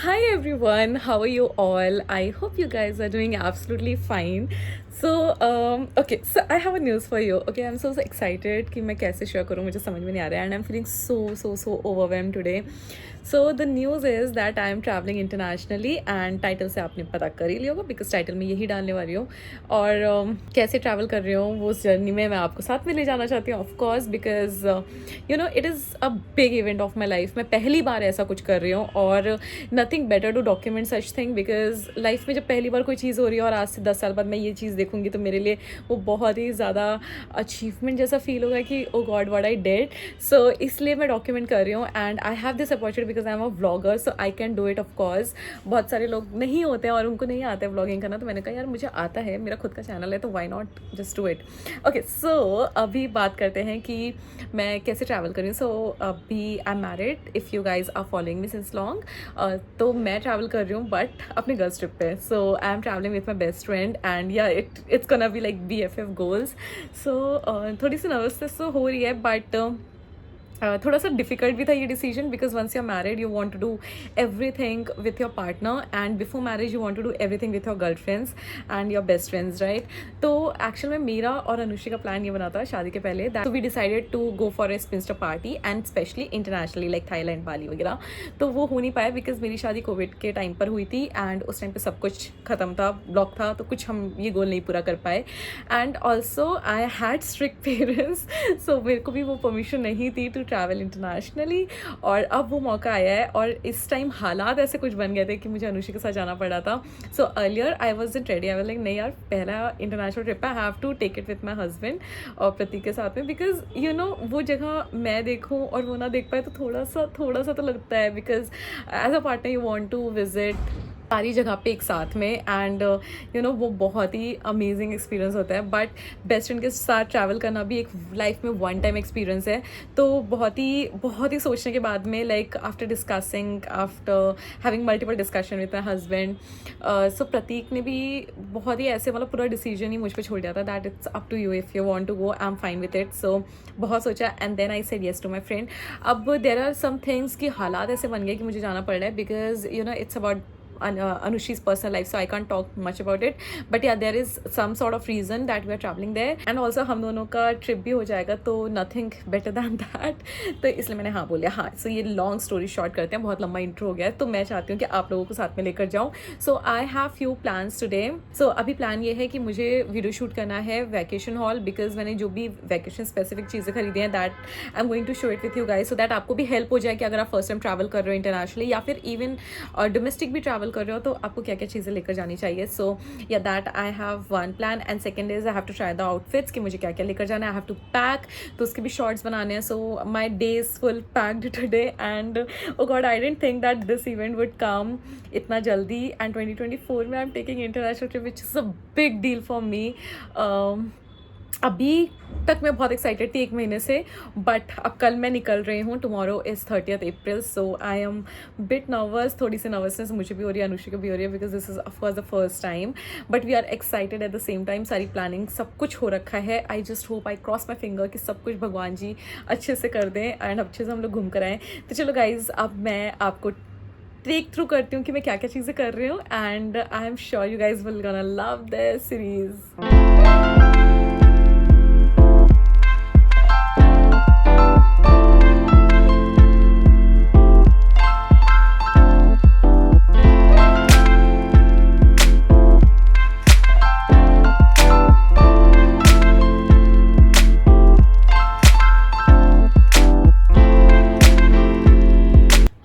Hi everyone, how are you all? I hope you guys are doing absolutely fine. So I have a news for you. Okay, I'm so excited कि मैं कैसे share करूँ मुझे समझ में नहीं आ रहा है and I'm feeling so overwhelmed today. So the news is that I am traveling internationally and title से आपने पता कर ही लिया होगा बिकॉज टाइटल में यही डालने वाली हूँ और कैसे ट्रैवल कर रही हूँ वो उस जर्नी में मैं आपको साथ में ले जाना चाहती हूँ of course because it is a big event of my life. मैं पहली बार ऐसा कुछ कर रही हूँ और nothing better to document such thing because life में जब पहली बार कोई चीज़ हो रही है और आज से 10 साल बाद मैं ये चीज़ देखूंगी तो मेरे लिए वो बहुत ही ज़्यादा अचीवमेंट जैसा फील होगा कि ओ गॉड व्हाट आई डिड. सो इसलिए मैं डॉक्यूमेंट कर रही हूँ and I have this opportunity because I am a vlogger so I can do it of course. बहुत सारे लोग नहीं होते हैं और उनको नहीं आता है व्लॉगिंग करना तो मैंने कहा यार मुझे आता है, मेरा खुद का चैनल है तो why not just do it. Okay so अभी बात करते हैं कि मैं कैसे ट्रैवल कर रही हूँ. सो अभी I am married if you guys are following me since long. तो मैं ट्रैवल कर रही हूँ बट अपने गर्ल्स ट्रिप पे. So I am travelling with my best friend and yeah it's gonna be like BFF goals. So थोड़ी सी nervousness तो हो रही है बट थोड़ा सा डिफिकल्ट भी था ये decision because once you are married you want to do everything with your partner and before marriage you want to do everything with your girl friends and your best friends right. तो actual में मेरा और अनुषि का plan ये बना था शादी के पहले that we decided to go for a spinster party and specially internationally like Thailand Bali वगैरह. तो वो हो नहीं पाया बिकॉज मेरी शादी कोविड के टाइम पर हुई थी एंड उस टाइम पे सब कुछ ख़त्म था, ब्लॉक था, तो कुछ हम ये गोल नहीं पूरा कर पाए. And also I had strict parents so मेरे को भी वो परमिशन नहीं थी टू ट्रैवल इंटरनेशनली. और अब वो मौका आया है और इस टाइम हालात ऐसे कुछ बन गए थे कि मुझे अनुषि के साथ जाना पड़ा था. So earlier I was in ready, I was like नहीं यार पहला इंटरनेशनल ट्रिप है, I have to take it with my husband और प्रतीक के साथ में बिकॉज वो जगह मैं देखूँ और वो ना देख पाए तो थोड़ा सा तो लगता है because as a partner you want to visit सारी जगह पे एक साथ में एंड वो बहुत ही अमेजिंग एक्सपीरियंस होता है. बट बेस्ट फ्रेंड के साथ ट्रैवल करना भी एक लाइफ में वन टाइम एक्सपीरियंस है. तो बहुत ही सोचने के बाद में like after discussing after having multiple discussion with my husband so Prateek ने भी बहुत ही ऐसे मतलब पूरा डिसीजन ही मुझ पर छोड़ दिया था that it's up to you if you want to go I am fine with it. So बहुत सोचा and then I said yes to my friend. अब देर आर सम थिंग्स कि हालात ऐसे बन गए कि मुझे जाना पड़ रहा है because it's about Anushi's personal life, so I can't talk much about it. But yeah, there is some sort of reason that we are traveling there, and also हम दोनों का trip भी हो जाएगा तो nothing better than that. तो इसलिए मैंने हाँ बोल दिया. हाँ, so ये long story short करते हैं, बहुत लंबा intro हो गया है तो मैं चाहती हूँ कि आप लोगों को साथ में लेकर जाऊँ. So I have few plans today. So अभी प्लान ये है कि मुझे वीडियो शूट करना है वैकेशन हॉल बिकॉज मैंने जो भी वैकेशन स्पेसिफिक चीज़ें खरीदी हैं that I am going to show it with you guys so that आपको भी हेल्प हो जाए कि अगर आप फर्स्ट टाइम ट्रैवल कर रहे हो इंटरनेशनली या फिर इवन डोमेस्टिक भी ट्रैवल कर रहे हो तो आपको क्या क्या चीज़ें लेकर जानी चाहिए. So yeah that I have one plan and second is I have to try the outfits कि मुझे क्या क्या लेकर जाना है. आई हैव टू पैक तो उसके भी शॉर्ट्स बनाने हैं. So my day is full packed today and oh god I don't think that this event would come इतना जल्दी एंड 2024 में I am taking international trip which is a big deal for me. अभी तक मैं बहुत excited थी एक महीने से बट अब कल मैं निकल रही हूँ. Tomorrow is 30th April so I M bit nervous. थोड़ी सी नर्वसनेस मुझे भी हो रही है, अनुषि को भी हो रही है because this is of course the first time but we are excited at the same time. सारी प्लानिंग सब कुछ हो रखा है. I just hope I cross my finger कि सब कुछ भगवान जी अच्छे से कर दें एंड अच्छे से हम लोग घूम कर आएँ. तो चलो गाइज अब मैं आपको टेक थ्रू करती हूँ कि मैं क्या क्या चीज़ें कर रही हूँ and I am sure you guys will gonna love this series.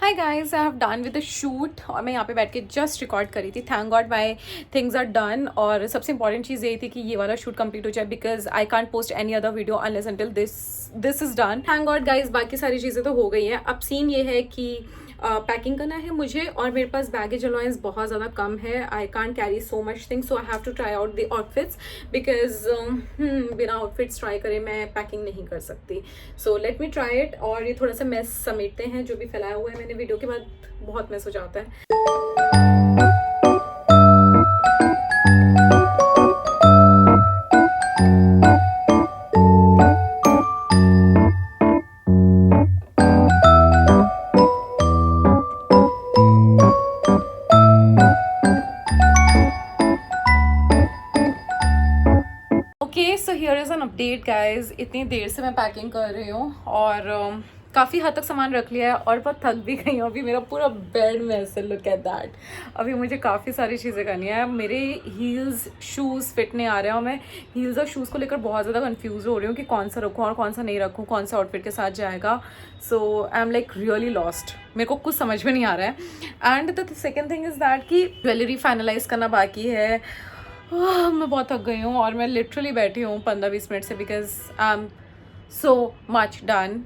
Hi guys I have done with the shoot और मैं यहाँ पे बैठ के जस्ट रिकॉर्ड करी थी. Thank God my things are done और सबसे इंपॉर्टेंट चीज़ यही थी कि ये वाला शूट कंप्लीट हो जाए because I can't post any other video unless until this is done. Thank God guys बाकी सारी चीज़ें तो हो गई हैं. अब सीन ये है कि पैकिंग करना है मुझे और मेरे पास बैगेज अलाउंस बहुत ज़्यादा कम है. I can't carry so much things so I have to try out the outfits because बिना आउटफिट्स ट्राई करे मैं पैकिंग नहीं कर सकती. So let me try it. और ये थोड़ा सा मैस समेटते हैं जो भी फैलाया हुआ है मैंने वीडियो के बाद बहुत मैस हो जाता है. अपडेट गाइज, इतनी देर से मैं पैकिंग कर रही हूँ और काफ़ी हद तक सामान रख लिया है और बहुत थक भी गई हूँ। अभी मेरा पूरा बेड में ऐसे, लुक एट दैट। अभी मुझे काफ़ी सारी चीज़ें करनी है। मेरे हील्स शूज़ फिट नहीं आ रहे हैं और मैं हील्स और शूज़ को लेकर बहुत ज़्यादा कंफ्यूज हो रही हूँ कि कौन सा रखूँ और कौन सा नहीं रखूँ, कौन सा आउटफिट के साथ जाएगा। So I am like really lost, मेरे को कुछ समझ में नहीं आ रहा है। And the second thing is that कि ज्वेलरी फाइनलाइज करना बाकी है। मैं बहुत थक गई हूँ और मैं लिटरली बैठी हूँ 15-20 मिनट से, because I am so much done.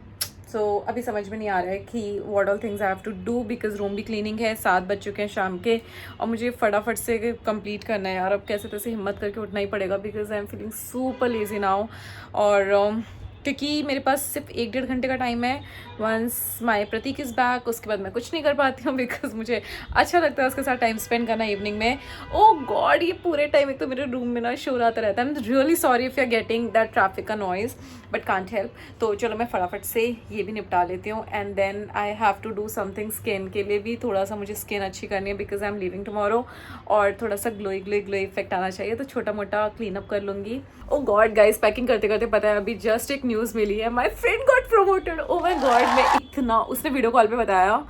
So अभी समझ में नहीं आ रहा है कि what all things I have to do, because room भी क्लीनिंग है, 7 बज चुके हैं शाम के और मुझे फटाफट से कंप्लीट करना है यार। अब कैसे तैसे हिम्मत करके उठना ही पड़ेगा, because I am feeling super lazy now. और क्योंकि मेरे पास सिर्फ 1-1.5 घंटे का टाइम है। Once my Pratik is back, उसके बाद मैं कुछ नहीं कर पाती हूँ, बिकॉज मुझे अच्छा लगता है उसके साथ टाइम स्पेंड करना इवनिंग में। ओ गॉड, ये पूरे टाइम एक तो मेरे रूम में ना शोर आता रहता है। I am really sorry if you are getting that traffic का नॉइज़, बट कांट हेल्प। तो चलो मैं फटाफट से ये भी निपटा लेती हूँ and then I have to do something skin के लिए भी। थोड़ा सा मुझे स्किन अच्छी करनी है because I am leaving tomorrow और थोड़ा सा ग्लोई इफेक्ट आना चाहिए, तो छोटा मोटा क्लीन अप कर लूँगी। ओ गॉड गाइस, पैकिंग करते करते पता है अभी जस्ट एक न्यूज़ मिली है, my friend got promoted. Oh my God, मैं इतना, उसने वीडियो कॉल पे बताया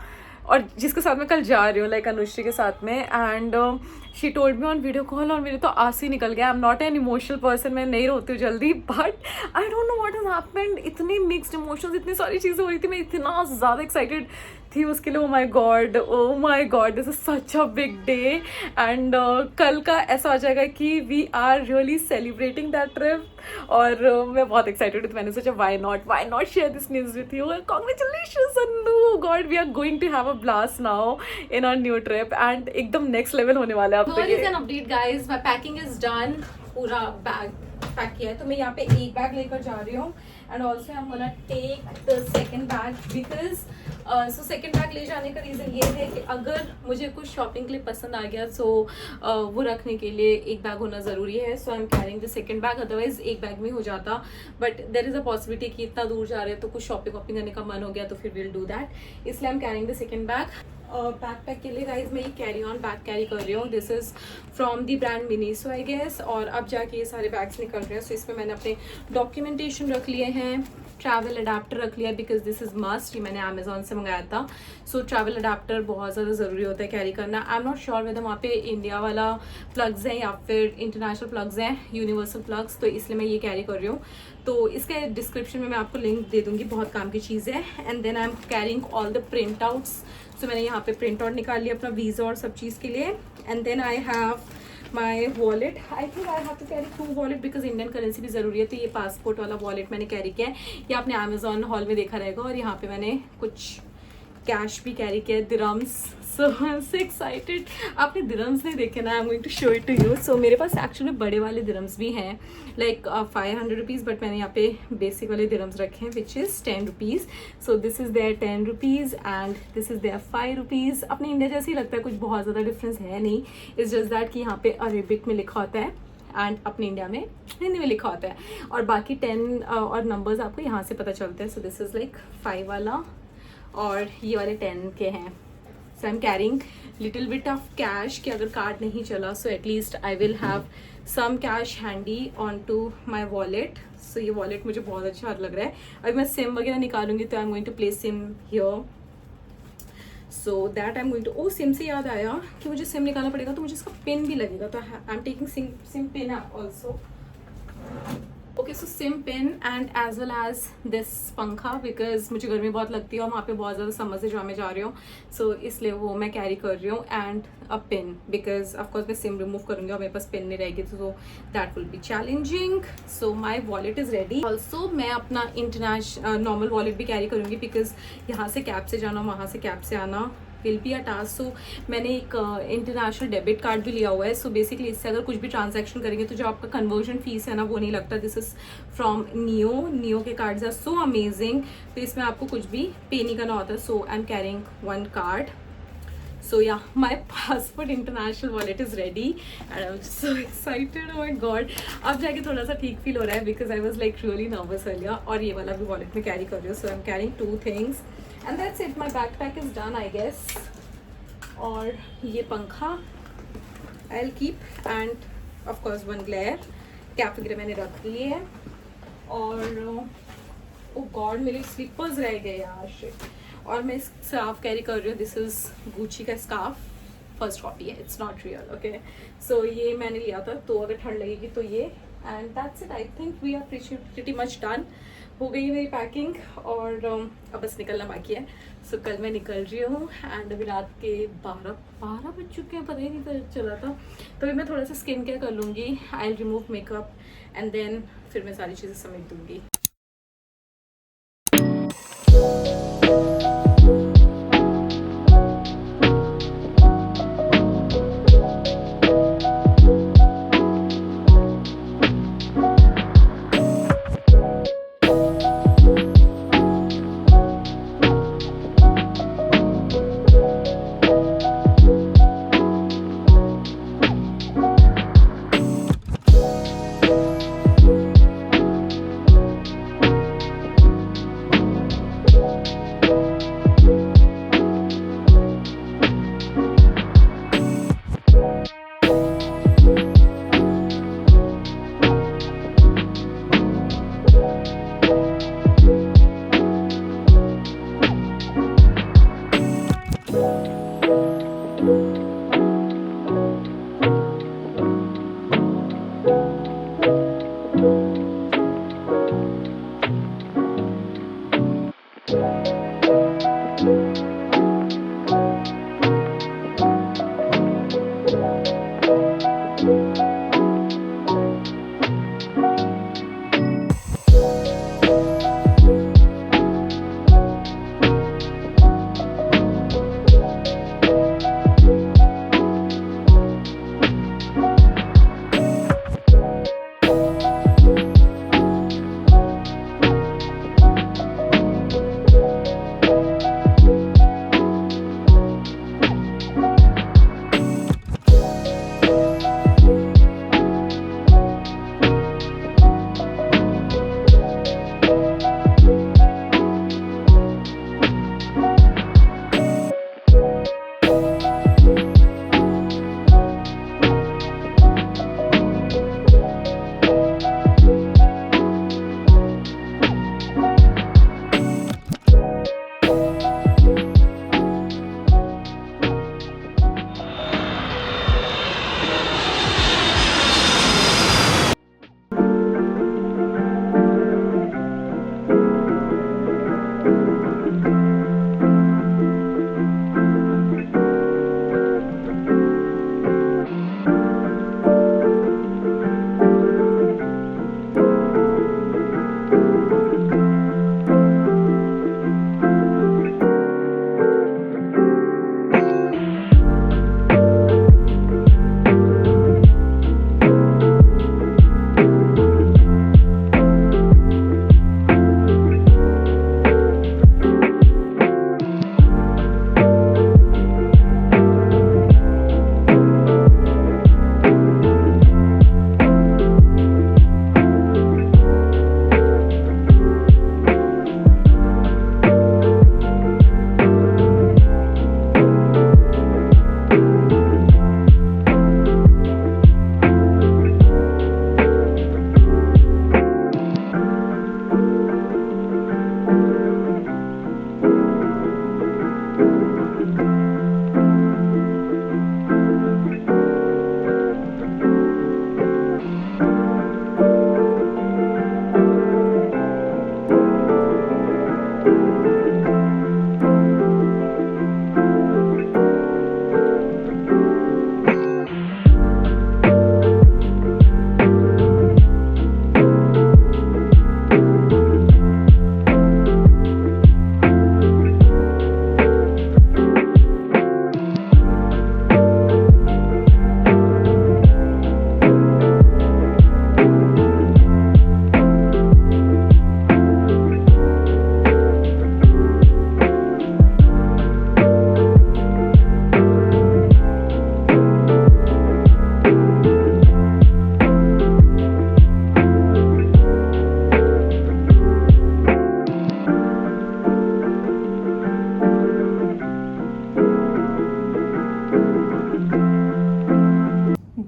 और जिसके साथ मैं कल जा रही हूँ लाइक अनुश्री के साथ में, and she told me on video call और मेरे तो आंसू ही निकल गया। I am not an emotional person, मैं नहीं रोती हूँ जल्दी, but I don't know what has happened. इतनी मिक्स्ड इमोशंस, इतनी सारी चीज़ें हो रही थी, मैं इतना ज़्यादा एक्साइटेड थी उसके लिए। Oh my god, this is such a big day. And कल का ऐसा हो जाएगा कि we are really celebrating that trip और मैं बहुत एक्साइटेड हूँ। तो मैंने सोचा why not share this news with you. Congratulations Annu, god we are going to have a blast now in our new trip and एकदम नेक्स्ट लेवल होने वाला है अब तो ये। An update guys, my packing is done, पूरा bag pack किया है। तो मैं यहाँ पे एक बैग लेकर जा रही हूँ and also I am gonna take the second bag, because so second bag ले जाने का रीज़न ये है कि अगर मुझे कुछ शॉपिंग के लिए पसंद आ गया सो वो रखने के लिए एक बैग होना ज़रूरी है। So I am carrying the second bag, otherwise एक बैग में हो जाता, but there is a possibility कि इतना दूर जा रहे हैं तो कुछ शॉपिंग वॉपिंग करने का मन हो गया तो फिर विल डू दैट, इसलिए आई am carrying the second bag. Backpack के लिए गाइज मैं ये कैरी ऑन बैग कैरी कर रही हूँ, this is from the brand Miniso I guess. और अब जाके ये सारे बैग्स निकल रहे हैं। सो इसमें मैंने अपने डॉक्यूमेंटेशन रख लिए हैं, ट्रैवल अडाप्टर रख लिया बिकॉज दिस इज़ मस्ट, ये मैंने अमेजोन से मंगाया था। सो ट्रैवल अडाप्टर बहुत ज़्यादा ज़रूरी होता है कैरी करना। I am not sure whether वहाँ पे इंडिया वाला प्लग्स हैं या फिर इंटरनेशनल प्लग्स हैं, यूनिवर्सल प्लग्स, तो इसलिए मैं ये कैरी कर रही हूँ। तो इसके डिस्क्रिप्शन में मैं आपको लिंक दे दूँगी, बहुत काम की चीज़ है। And then I am carrying all the printouts. So मैंने यहाँ पे प्रिंट आउट निकाल लिया अपना वीज़ा और सब चीज़ के लिए। And then I have my wallet, I think I have to carry 2 wallet because Indian currency भी ज़रूरी है। तो ये पासपोर्ट वाला वॉलेट मैंने कैरी किया है, ये आपने अमेजोन हॉल में देखा रहेगा। और यहाँ पे मैंने कुछ कैश भी कैरी किया है, dirhams. So I am so excited. आपने दिरम्स नहीं देखे ना, I am going to show it to you. So मेरे पास एक्चुअली बड़े वाले दिरम्स भी हैं लाइक 500 रुपीज़, बट मैंने यहाँ पे बेसिक वाले दिरम्स रखे हैं which is 10 rupees. So this is their 10 rupees and this is their 5 rupees. अपने इंडिया जैसे ही लगता है, कुछ बहुत ज़्यादा डिफरेंस है नहीं, इट्स जस्ट दैट कि यहाँ पे अरेबिक में लिखा होता है एंड अपने इंडिया में हिंदी में लिखा होता है, और बाकी 10 और नंबर्स आपको यहाँ से पता चलते हैं। सो दिस इज़ लाइक 5 वाला और ये वाले 10 के हैं। So I am carrying little bit of cash कि अगर कार्ड नहीं चला so at least I will have some cash handy on to my wallet. So ये वॉलेट मुझे बहुत अच्छा लग रहा है। अभी मैं सिम वगैरह निकालूंगी तो I am going to place SIM here, so that I am going to. Oh SIM से याद आया कि मुझे सिम निकालना पड़ेगा तो मुझे इसका पिन भी लगेगा, तो I am taking SIM pin also. Okay, so SIM pin and as well as this पंखा, बिकॉज मुझे गर्मी बहुत लगती है और वहाँ पे बहुत ज़्यादा समर से जहाँ मैं जा रही हूँ, सो इसलिए वो मैं कैरी कर रही हूँ। And a pin because of course मैं सिम रिमूव करूँगी और मेरे पास पिन नहीं रहेगी, तो that will be challenging. So my wallet is ready. Also मैं अपना इंटरनेशनल नॉर्मल वॉलेट भी कैरी करूँगी बिकॉज यहाँ से कैब से जाना, वहाँ से कैब से आना विल बी अ टास्क। सो मैंने एक इंटरनेशनल डेबिट कार्ड भी लिया हुआ है। सो बेसिकली इससे अगर कुछ भी ट्रांजैक्शन करेंगे तो जो आपका कन्वर्जन फीस है ना वो नहीं लगता। दिस इज़ फ्रॉम नियो के कार्ड्स आर सो अमेजिंग, तो इसमें आपको कुछ भी पे नहीं करना होता। So I am carrying 1 card. So yeah, my passport international wallet is ready and I'm so excited, oh my god। अब जाके थोड़ा सा ठीक फील हो रहा है because I was like really nervous earlier। और ये वाला भी वॉलेट में कैरी कर रही हूँ। So I'm carrying 2 things and that's it, my backpack is done I guess। और ये पंखा I'll keep and of course 1 glare, cap वगैरह मैंने रख लिए है। और ओ गॉड मेरे स्लीपर्स रह गए यार शिट। और मैं स्कार्फ कैरी कर रही हूँ, दिस इज़ गुची का स्कार्फ, फर्स्ट कॉपी है, इट्स नॉट रियल। ओके, सो ये मैंने लिया था, तो अगर ठंड लगेगी तो ये, and that's it. I think we are pretty much done, हो गई है मेरी पैकिंग, और अब बस निकलना बाकी है। सो कल मैं निकल रही हूँ, एंड अभी रात के 12 बज चुके हैं, पता ही नहीं चला था। तो अभी मैं थोड़ा सा स्किन केयर कर लूँगी, I will remove makeup, and then फिर मैं सारी चीज़ें समेट दूँगी।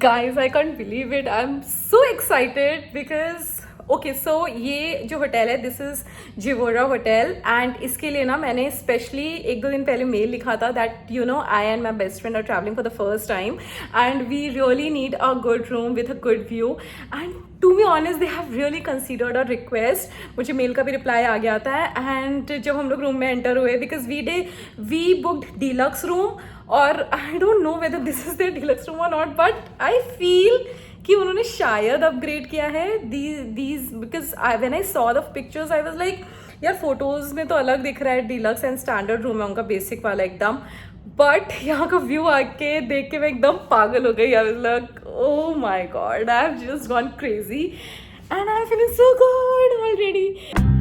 Guys, I can't believe it. I'm so excited because okay so ये जो होटल है दिस इज जिवोरा होटल एंड इसके लिए ना मैंने स्पेशली 1-2 दिन पहले मेल लिखा था that you know I and my best friend are travelling for the first time and we really need a good room with a good view and to be honest they have really considered a request. मुझे mail का भी reply आ गया था and जब हम लोग room में enter हुए because we booked deluxe room और I don't know whether this is the deluxe room और नॉट बट आई फील कि उन्होंने शायद अपग्रेड किया है these because when I saw the pictures I was like यार फोटोज में तो अलग दिख रहा है डीलक्स एंड स्टैंडर्ड रूम है उनका बेसिक वाला एकदम बट यहाँ का व्यू आके देख के मैं एकदम पागल हो गई. आई was like oh my God I have just gone crazy and I am feeling so good already.